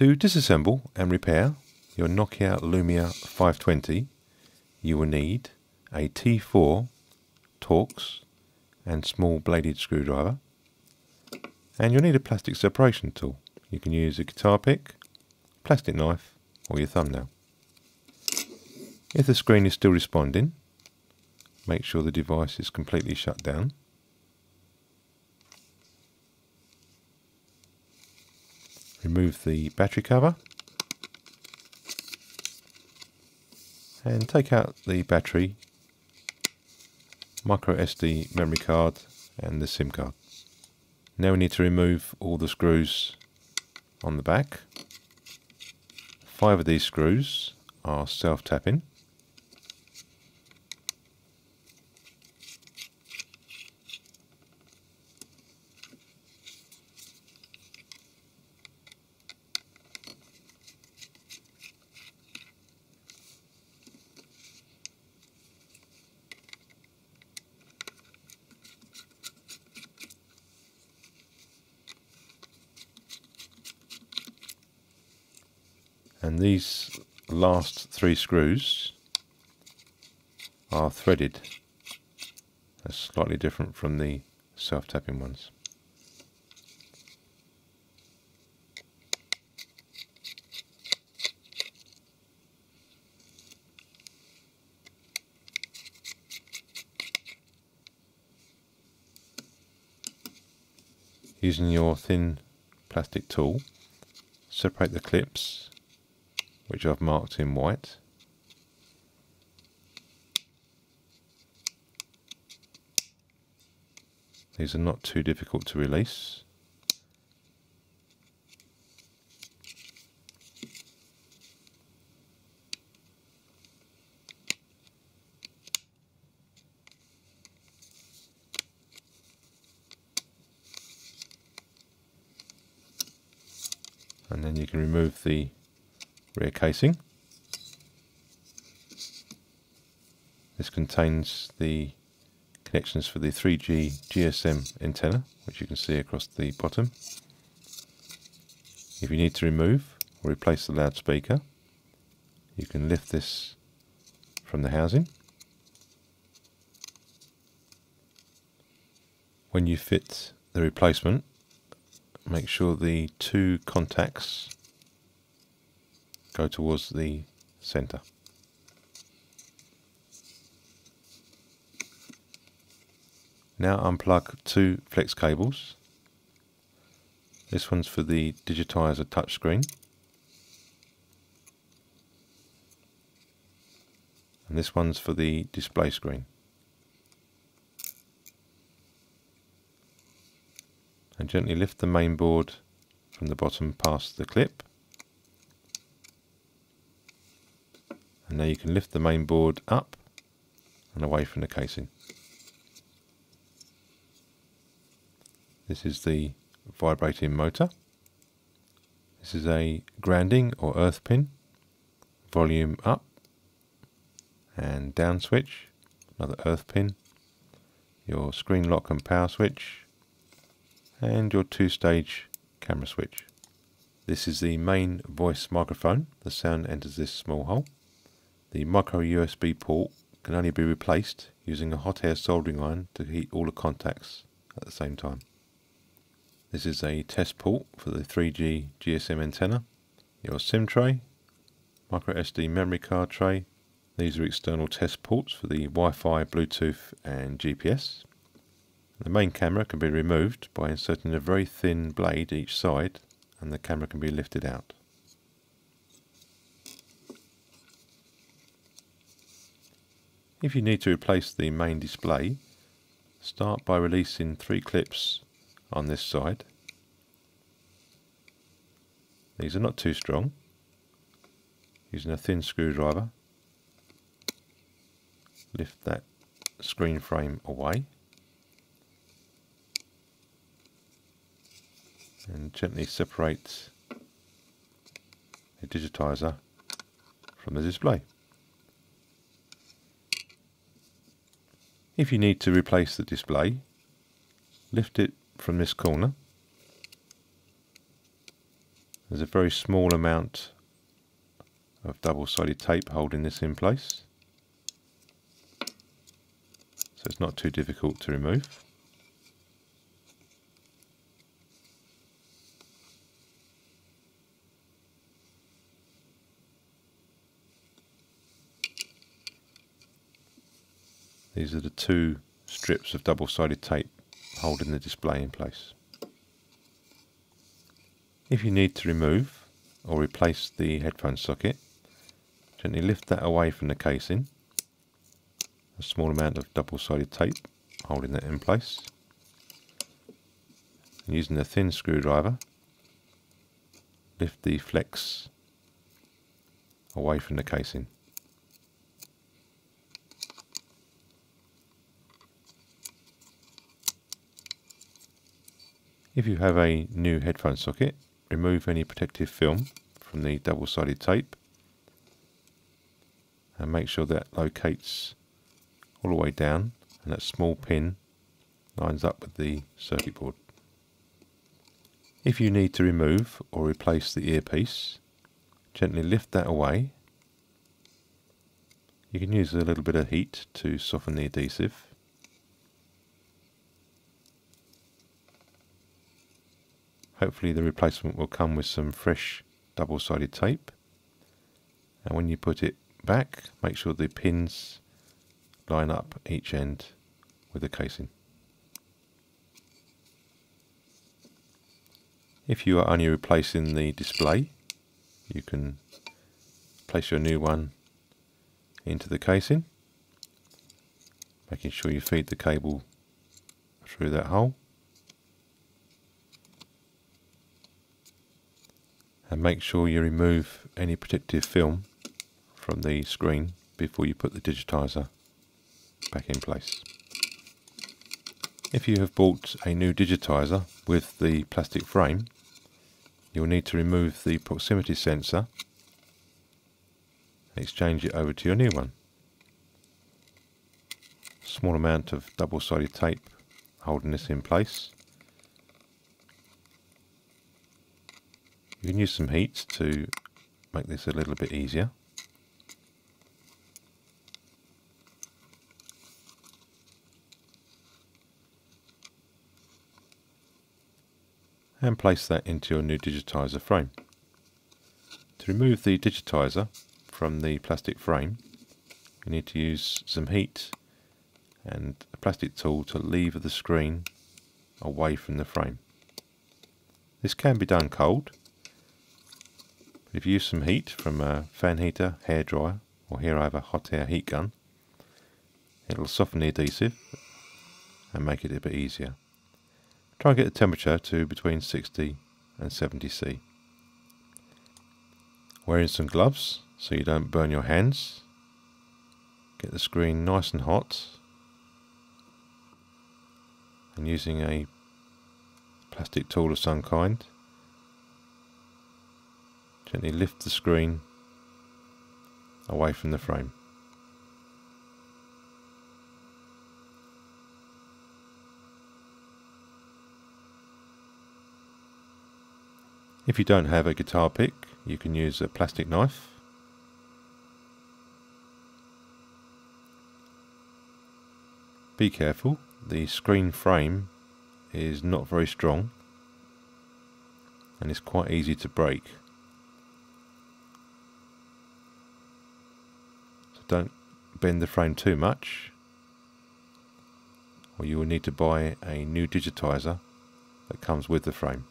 To disassemble and repair your Nokia Lumia 520, you will need a T4 Torx and small bladed screwdriver, and you'll need a plastic separation tool. You can use a guitar pick, plastic knife or your thumbnail. If the screen is still responding, make sure the device is completely shut down. Remove the battery cover and take out the battery, micro SD memory card and the SIM card. Now we need to remove all the screws on the back. 5 of these screws are self-tapping. And these last 3 screws are threaded. That's slightly different from the self-tapping ones. Using your thin plastic tool, separate the clips, which I've marked in white. These are not too difficult to release. And then you can remove the rear casing. This contains the connections for the 3G GSM antenna, which you can see across the bottom. If you need to remove or replace the loudspeaker, you can lift this from the housing. When you fit the replacement, make sure the 2 contacts go towards the center. Now unplug 2 flex cables. This one's for the digitizer touchscreen, and this one's for the display screen. And gently lift the main board from the bottom past the clip. And now you can lift the main board up and away from the casing. This is the vibrating motor. This is a grounding or earth pin, volume up and down switch, another earth pin, your screen lock and power switch, and your 2-stage camera switch. This is the main voice microphone. The sound enters this small hole. The micro USB port can only be replaced using a hot air soldering iron to heat all the contacts at the same time. This is a test port for the 3G GSM antenna, your SIM tray, micro SD memory card tray. These are external test ports for the Wi-Fi, Bluetooth and GPS. The main camera can be removed by inserting a very thin blade each side, and the camera can be lifted out. If you need to replace the main display, start by releasing 3 clips on this side. These are not too strong. Using a thin screwdriver, lift that screen frame away and gently separate the digitizer from the display. If you need to replace the display, lift it from this corner There's a very small amount of double-sided tape holding this in place, so it's not too difficult to remove. These are the two strips of double-sided tape holding the display in place. If you need to remove or replace the headphone socket, gently lift that away from the casing. A small amount of double-sided tape holding that in place. And using a thin screwdriver, lift the flex away from the casing. If you have a new headphone socket, remove any protective film from the double-sided tape and make sure that locates all the way down and that small pin lines up with the circuit board. If you need to remove or replace the earpiece, gently lift that away. You can use a little bit of heat to soften the adhesive. Hopefully the replacement will come with some fresh double-sided tape, and when you put it back, make sure the pins line up each end with the casing. If you are only replacing the display, you can place your new one into the casing, making sure you feed the cable through that hole. And make sure you remove any protective film from the screen before you put the digitizer back in place. If you have bought a new digitizer with the plastic frame, you'll need to remove the proximity sensor and exchange it over to your new one. Small amount of double-sided tape holding this in place. You can use some heat to make this a little bit easier. And place that into your new digitizer frame. To remove the digitizer from the plastic frame, you need to use some heat and a plastic tool to lever the screen away from the frame. This can be done cold. If you use some heat from a fan heater, hairdryer, or here I have a hot air heat gun, it'll soften the adhesive and make it a bit easier. Try and get the temperature to between 60 and 70 C. Wearing some gloves so you don't burn your hands. Get the screen nice and hot, and using a plastic tool of some kind, gently lift the screen away from the frame. If you don't have a guitar pick, you can use a plastic knife. Be careful, the screen frame is not very strong and it's quite easy to break. Don't bend the frame too much, or you will need to buy a new digitizer that comes with the frame.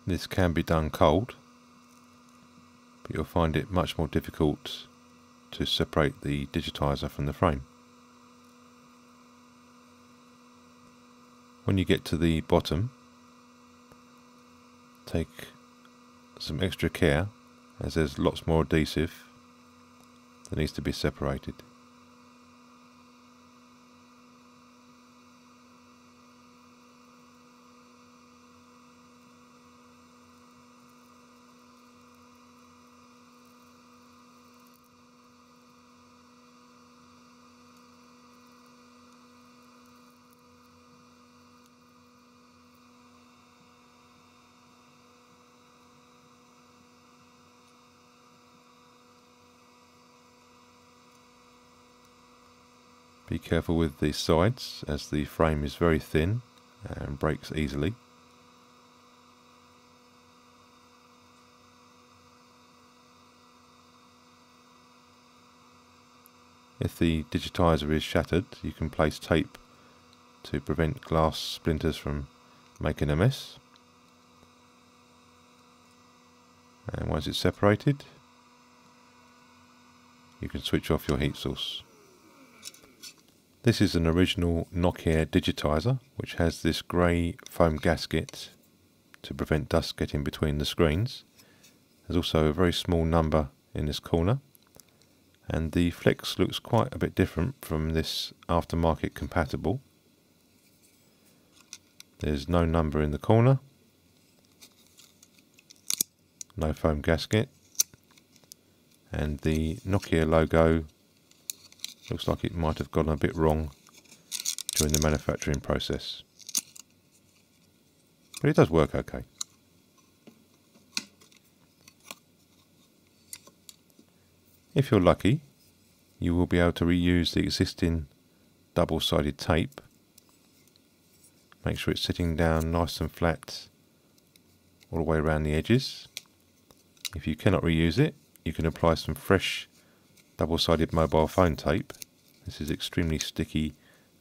This can be done cold, but you'll find it much more difficult to separate the digitizer from the frame. When you get to the bottom, take some extra care, as there's lots more adhesive that needs to be separated. Be careful with the sides as the frame is very thin and breaks easily. If the digitizer is shattered, you can place tape to prevent glass splinters from making a mess. And once it's separated, you can switch off your heat source. This is an original Nokia digitizer, which has this grey foam gasket to prevent dust getting between the screens. There's also a very small number in this corner, and the flex looks quite a bit different from this aftermarket compatible. There's no number in the corner, no foam gasket, and the Nokia logo looks like it might have gone a bit wrong during the manufacturing process. But it does work okay. If you're lucky, you will be able to reuse the existing double-sided tape. Make sure it's sitting down nice and flat all the way around the edges. If you cannot reuse it, you can apply some fresh double-sided mobile phone tape. This is extremely sticky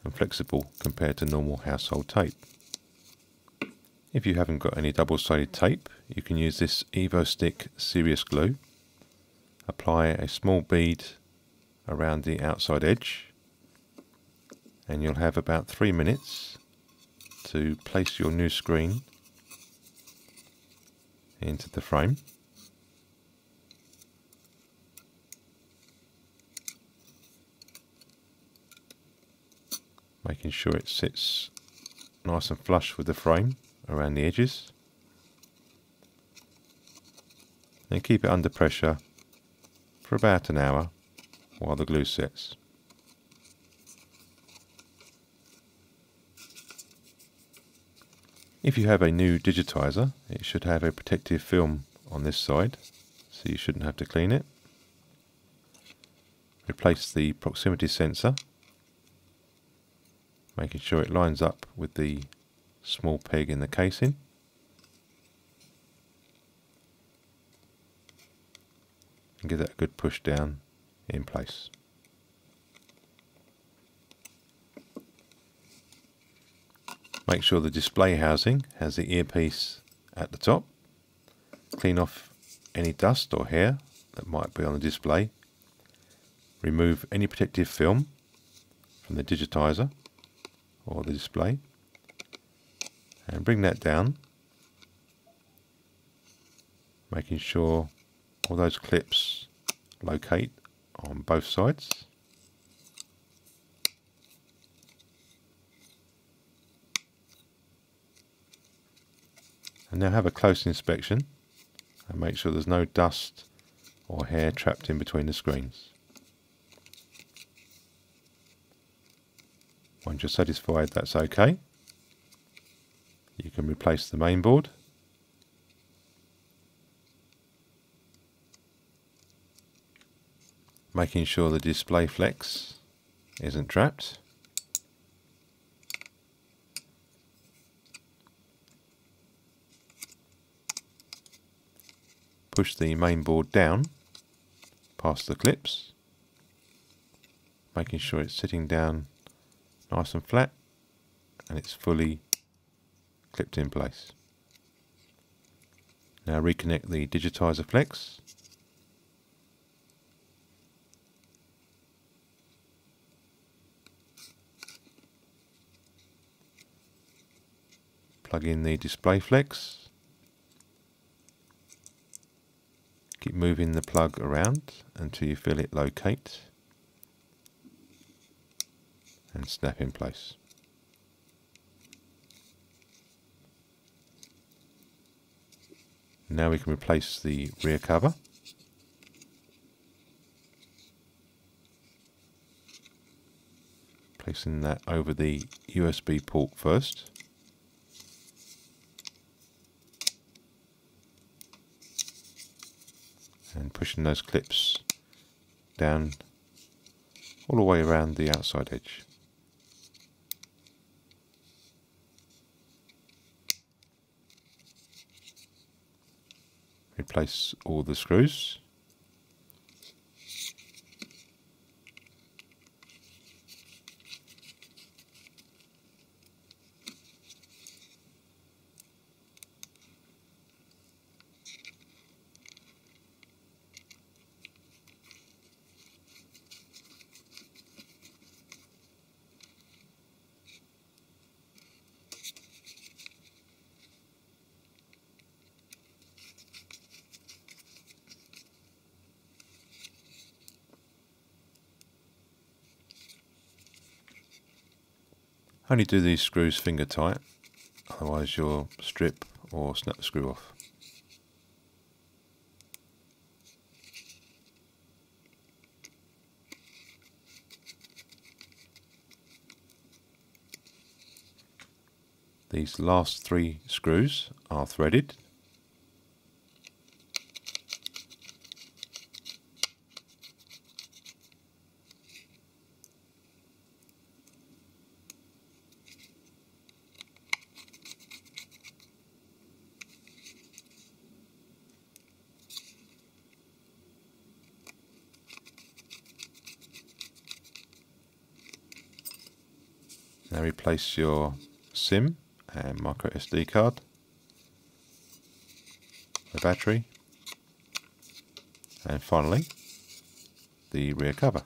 and flexible compared to normal household tape. If you haven't got any double-sided tape, you can use this EvoStick Serious Glue. Apply a small bead around the outside edge, and you'll have about 3 minutes to place your new screen into the frame. Making sure it sits nice and flush with the frame around the edges. And keep it under pressure for about an hour while the glue sets. If you have a new digitizer, it should have a protective film on this side, so you shouldn't have to clean it. Replace the proximity sensor, making sure it lines up with the small peg in the casing. And give that a good push down in place. Make sure the display housing has the earpiece at the top. Clean off any dust or hair that might be on the display. Remove any protective film from the digitizer or the display, and bring that down, making sure all those clips locate on both sides. And now have a close inspection and make sure there's no dust or hair trapped in between the screens. Once you're satisfied that's okay, you can replace the main board. Making sure the display flex isn't trapped. Push the main board down past the clips, making sure it's sitting down nice and flat and it's fully clipped in place. Now reconnect the digitizer flex. Plug in the display flex. Keep moving the plug around until you feel it locate and snap in place. Now we can replace the rear cover. Placing that over the USB port first. And pushing those clips down all the way around the outside edge. Replace all the screws. Only do these screws finger tight, otherwise you'll strip or snap the screw off. These last 3 screws are threaded. Now replace your SIM and micro SD card, the battery, and finally the rear cover.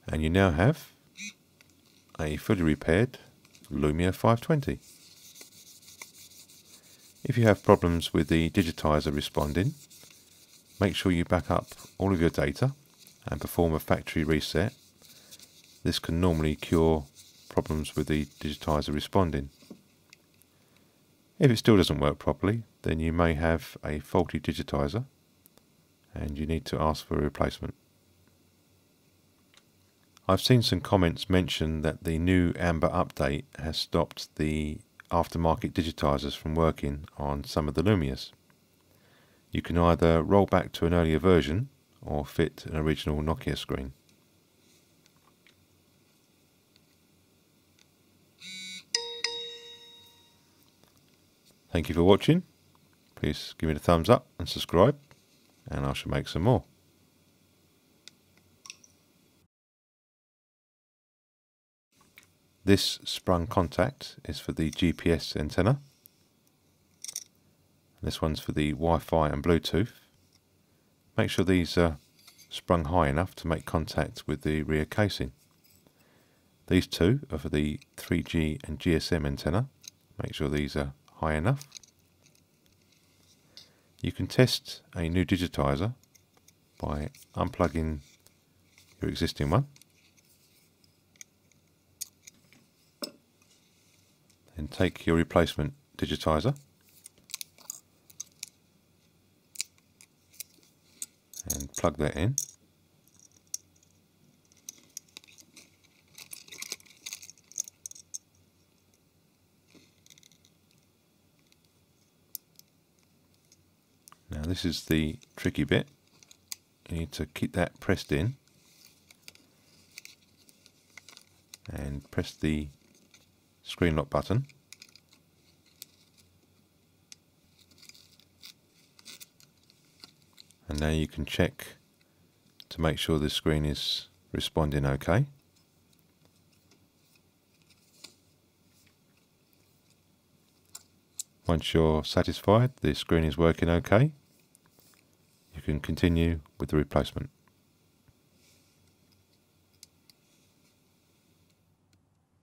And you now have a fully repaired Lumia 520. If you have problems with the digitizer responding, make sure you back up all of your data and perform a factory reset. This can normally cure problems with the digitizer responding. If it still doesn't work properly, then you may have a faulty digitizer and you need to ask for a replacement. I've seen some comments mention that the new Amber update has stopped the aftermarket digitizers from working on some of the Lumias. You can either roll back to an earlier version or fit an original Nokia screen. Thank you for watching. Please give me a thumbs up and subscribe, and I shall make some more. This sprung contact is for the GPS antenna. This one's for the Wi-Fi and Bluetooth. Make sure these are sprung high enough to make contact with the rear casing. These 2 are for the 3G and GSM antenna. Make sure these are high enough. You can test a new digitizer by unplugging your existing one. Then take your replacement digitizer and plug that in. Now this is the tricky bit. You need to keep that pressed in and press the screen lock button. And now you can check to make sure the screen is responding okay. Once you're satisfied the screen is working okay, you can continue with the replacement.